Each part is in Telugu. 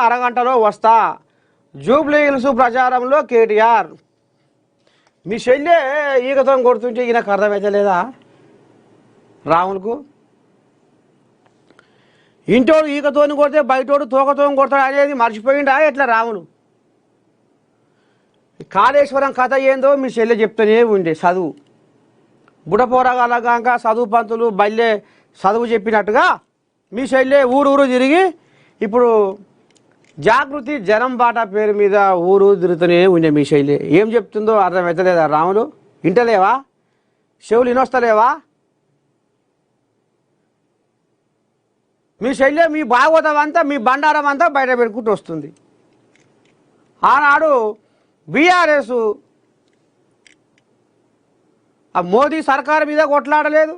అరగంటలో వస్తా. జూబ్లీ హిల్స్ ప్రచారంలో కేటీఆర్. మీ చెల్లె ఈగతో కొడుతుంటే ఈయనకు అర్థమైతే లేదా రాములకు? ఇంటోడు ఈగతోని కొడితే బయటోడు తోకతో కొడతాడు అనేది మర్చిపోయిండా ఎట్లా రాములు? కాళేశ్వరం కథ ఏందో మీ చెల్లె చెప్తూనే ఉండే. చదువు బుడపోరగాలగాక చదువు పంతులు బల్లె చదువు చెప్పినట్టుగా మీ చెల్లె ఊరు తిరిగి ఇప్పుడు జాగృతి జనం బాట పేరు మీద ఊరు తిరుగుతూనే ఉండే. మీ శైలి ఏం చెప్తుందో అర్థమవుతలేదా రాములు? ఇంటలేవా? చెవులు వినొస్తలేవా? మీ శైలి మీ భాగవతం అంతా మీ బండారం అంతా బయట పెట్టుకుంటూ వస్తుంది. ఆనాడు బీఆర్ఎస్ ఆ మోదీ సర్కారు మీద కొట్లాడలేదు.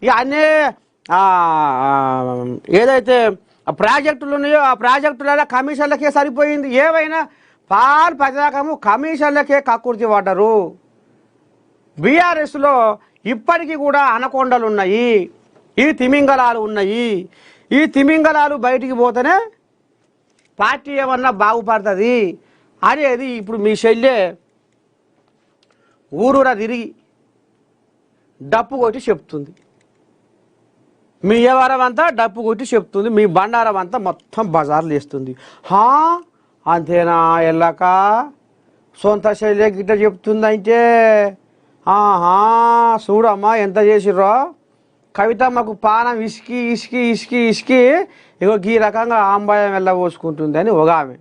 ఇక అన్నీ ఏదైతే ప్రాజెక్టులు ఉన్నాయో ఆ ప్రాజెక్టులలో కమిషన్లకే సరిపోయింది. ఏవైనా పాల్ పతాకము కమిషన్లకే కక్కుర్తి పడ్డరు. బీఆర్ఎస్లో ఇప్పటికీ కూడా అనకొండలు ఉన్నాయి, ఈ తిమింగలాలు ఉన్నాయి. ఈ తిమింగలాలు బయటికి పోతేనే పార్టీ ఏమన్నా బాగుపడుతుంది అనేది ఇప్పుడు మీ చెల్లె ఊరూరా తిరిగి డప్పు కొట్టి చెప్తుంది. మీ వ్యవహారం అంతా డప్పు కొట్టి చెప్తుంది. మీ బండారం అంతా మొత్తం బజార్లు వేస్తుంది. అంతేనా ఎల్లక సొంత శైలి గిట్ట చెప్తుందంటే చూడమ్మా ఎంత చేసిర్రో. కవితమ్మకు పానం ఇసుకి ఇసుకి ఇసుకి ఇసుకి ఇగో ఈ రకంగా ఆంబాయం వెళ్ళబోసుకుంటుంది అని ఒక ఆమె.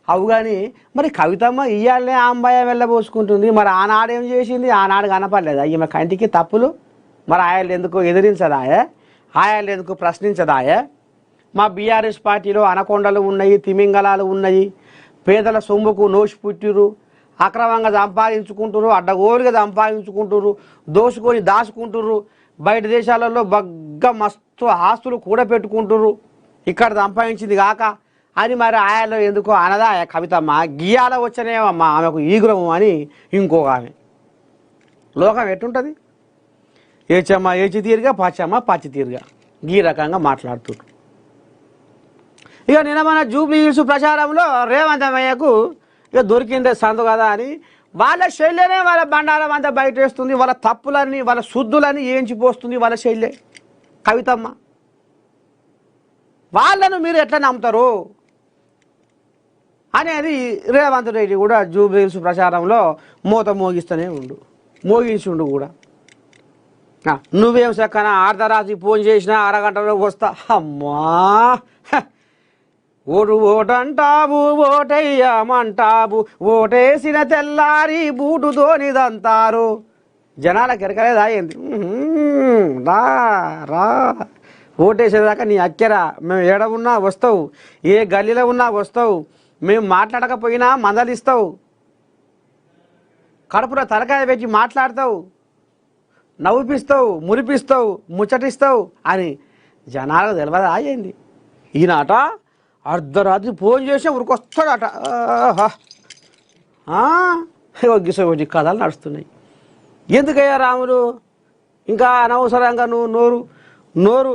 అవు కానీ మరి కవితమ్మ ఇయ్యాలనే ఆంబాయం వెళ్ళబోసుకుంటుంది. మరి ఆనాడేం చేసింది? ఆనాడు కనపడలేదు ఈమె కంటికి తప్పులు. మరి ఆయన ఎందుకు ఎదిరించదాయే? ఆయన ఎందుకు ప్రశ్నించదాయే? మా బీఆర్ఎస్ పార్టీలో అనకొండలు ఉన్నాయి, తిమింగలాలు ఉన్నాయి. పేదల సొమ్ముకు నోసి పుట్టిరు, అక్రమంగా సంపాదించుకుంటురు, అడ్డగోలుగా సంపాదించుకుంటురు, దోసుకొని దాచుకుంటురు. బయట దేశాలలో బగ్గ మస్తు ఆస్తులు కూడా పెట్టుకుంటురు, ఇక్కడ సంపాదించింది కాక అని మరి ఆయనలో ఎందుకో అనదా కవితమ్మ? గియాల వచ్చనేమమ్మా ఆమెకు ఈగురము అని ఇంకొక ఆమె. లోకం ఎట్టుంటుంది? ఏచమ్మ ఏచి తీరుగా, పచ్చమ్మ పచ్చి తీరుగా ఈ రకంగా మాట్లాడుతున్నారు. ఇక నిన్న మన జూబ్లీ హిల్స్ ప్రచారంలో రేవంతమయ్యకు ఇక దొరికిందే సందు కదా అని వాళ్ళ శైలినే వాళ్ళ బండారం అంతా బయట వేస్తుంది. వాళ్ళ తప్పులన్నీ వాళ్ళ శుద్ధులని ఏంచిపోస్తుంది వాళ్ళ శైలే కవితమ్మ. వాళ్ళను మీరు ఎట్లా నమ్ముతారు అనేది రేవంత్ రెడ్డి కూడా జూబ్లీ హిల్స్ ప్రచారంలో మూత మోగించుండు కూడా. నువ్వేం చక్కన అర్ధరాత్రి ఫోన్ చేసినా అరగంటలో వస్తా. అమ్మా ఓటంటావు ఓటయ్యామంటావు, ఓటేసిన తెల్లారి బూటు ధోనిదంతారు. జనాలకు ఎరకలేదా ఏంది? రా ఓటేసేదాకా నీ అక్కెరా. మేము ఏడ ఉన్నా వస్తావు, ఏ గల్లీలో ఉన్నా వస్తావు, మేము మాట్లాడకపోయినా మందలిస్తావు, కడుపులో తలకాయ పెట్టి మాట్లాడతావు, నవ్వుపిస్తావు, మురిపిస్తావు, ముచ్చటిస్తావు అని జనాలకు తెలియదా అయింది. ఈనాట అర్ధరాత్రి ఫోన్ చేసి ఉరికొస్తాడట. గిసొచ్చి కథలు నడుస్తున్నాయి. ఎందుకయ్యా రాములు ఇంకా అనవసరంగా నువ్వు నోరు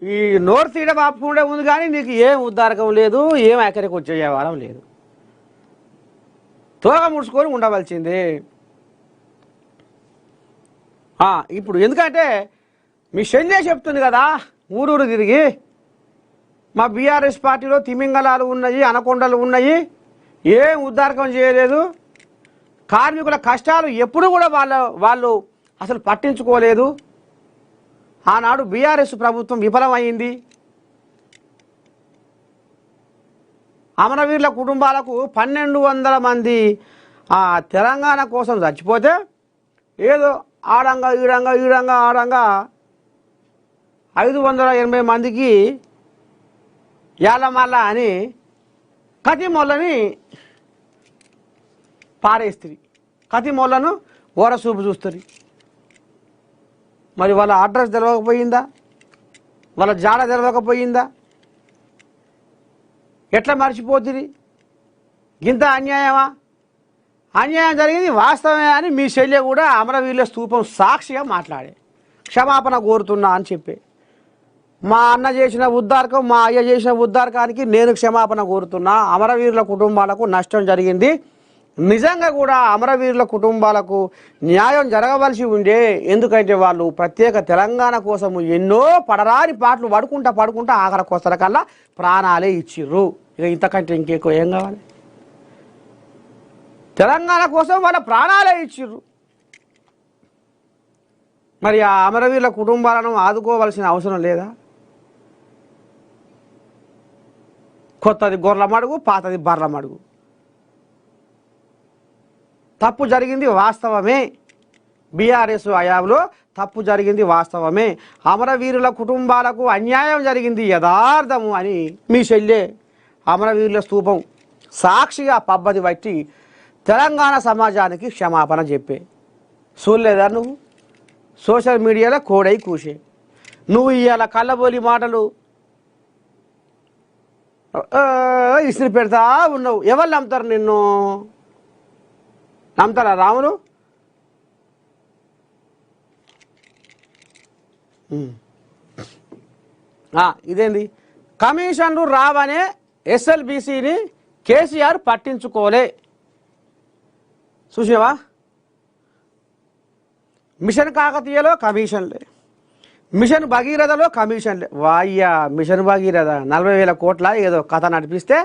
ఈ నోరు తీయడ బాపుకుండే ఉంది కానీ నీకు ఏం ఉద్దారకం లేదు, ఏం ఎక్కడికి వచ్చే వ్యవహారం లేదు. త్వరగా ముడుచుకొని ఉండవలసిందే. ఇప్పుడు ఎందుకంటే మీ శల్య చెప్తుంది కదా ఊరూరు తిరిగి మా బీఆర్ఎస్ పార్టీలో తిమింగలాలు ఉన్నాయి, అనకొండలు ఉన్నాయి, ఏం ఉద్దారకం చేయలేదు, కార్మికుల కష్టాలు ఎప్పుడు కూడా వాళ్ళు అసలు పట్టించుకోలేదు. ఆనాడు బీఆర్ఎస్ ప్రభుత్వం విఫలమైంది. అమరవీరుల కుటుంబాలకు 1200 మంది తెలంగాణ కోసం చచ్చిపోతే ఏదో ఆడంగా ఆడంగా 580 మందికి యాలమల్ల అని కతిమొల్లని పారేస్తుంది. కతిమొల్లను ఓరసూపు చూస్తుంది. మరి వాళ్ళ అడ్రస్ తెలవకపోయిందా? వాళ్ళ జాడ తెలవకపోయిందా? ఎట్లా మర్చిపోతుంది? ఇంత అన్యాయమా? అన్యాయం జరిగింది వాస్తవమే అని మీ శల్య కూడా అమరవీరుల స్తూపం సాక్షిగా మాట్లాడే క్షమాపణ కోరుతున్నా అని చెప్పి మా అన్న చేసిన ఉద్ధారకం మా అయ్య చేసిన ఉద్ధారకానికి నేను క్షమాపణ కోరుతున్నా. అమరవీరుల కుటుంబాలకు నష్టం జరిగింది. నిజంగా కూడా అమరవీరుల కుటుంబాలకు న్యాయం జరగవలసి ఉండే. ఎందుకంటే వాళ్ళు ప్రత్యేక తెలంగాణ కోసము ఎన్నో పడరాని పాటలు పడుకుంటా ఆఖరికి వస్తరకల్లా ప్రాణాలే ఇచ్చిర్రు. ఇక ఇంతకంటే ఇంకెక్కువ ఏం కావాలి? తెలంగాణ కోసం వాళ్ళ ప్రాణాలే ఇచ్చిర్రు. మరి ఆ అమరవీరుల కుటుంబాలను ఆదుకోవాల్సిన అవసరం లేదా? కొత్తది గొర్రెల మడుగు, పాతది బర్రెల మడుగు. తప్పు జరిగింది వాస్తవమే. బీఆర్ఎస్ హయాంలో తప్పు జరిగింది వాస్తవమే. అమరవీరుల కుటుంబాలకు అన్యాయం జరిగింది యథార్థము అని మీ చెల్లె అమరవీరుల స్తూపం సాక్షిగా పబ్బది బట్టి తెలంగాణ సమాజానికి క్షమాపణ చెప్పే. చూడలేదా నువ్వు? సోషల్ మీడియాలో కోడై కూసే. నువ్వు ఇవాళ కళ్ళబోలి మాటలు ఇసిరి పెడతా ఉన్నావు. ఎవరు నమ్ముతారు నిన్ను? నమ్ముతారా రాములు? ఇదేంది కమిషన్లు రావనే ఎస్ఎల్బీసీని కేసీఆర్ పట్టించుకోలే. చూసావా? మిషన్ కాకతీయలో కమిషన్లే, మిషన్ భగీరథలో కమిషన్లే. వాయ్యా మిషన్ భగీరథ 40,000 కోట్ల ఏదో కథ నడిపిస్తే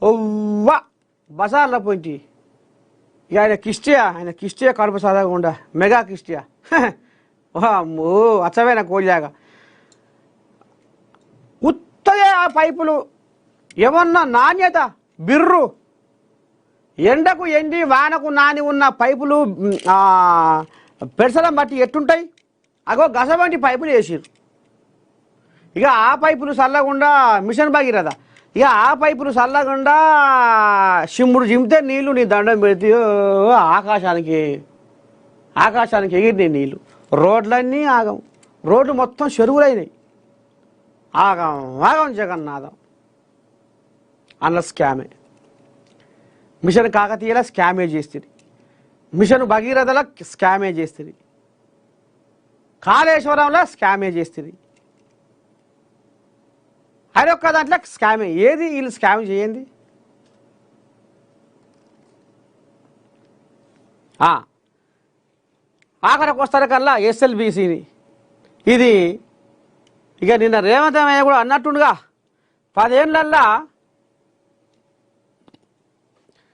ఓవ్వా బసార్ల పోయింటి. ఇక ఆయన కిష్టియా కడుపు సాదకుండా మెగా కిష్టియా అమ్మో అచ్చమైన కోడిలాగా ఉత్తదే. ఆ పైపులు ఏమన్నా నాణ్యత బిర్రు, ఎండకు ఎండి వానకు నాని ఉన్న పైపులు పెడసలం బట్టి ఎట్టుంటాయి? అగో గసబంటి పైపులు వేసిర్రు. ఇక ఆ పైపులు చల్లకుండా మిషన్ భగీరథ. ఇక ఆ పైపులు చల్లకుండా శివుడు జిమితే నీళ్లు నీ దండం పెడితే ఆకాశానికి ఎగిరినాయి నీళ్ళు. రోడ్లన్నీ ఆగం, రోడ్లు మొత్తం చెరువులైనాయి. ఆగం జగన్నాథం అన్న స్కామే. మిషన్ కాకతీయలో స్కామే చేస్తుంది, మిషన్ భగీరథలో స్కామే చేస్తుంది, కాళేశ్వరంలో స్కామే చేస్తుంది. అదొక్క దాంట్లో స్కామే. ఏది వీళ్ళు స్కామ్ చేయండి? ఆఖరికి వస్తారు కల్లా ఎస్ఎల్బీసీని. ఇది ఇక నిన్న రేవంత్ అయ్య కూడా అన్నట్టుండగా 10 ఏళ్ళల్లా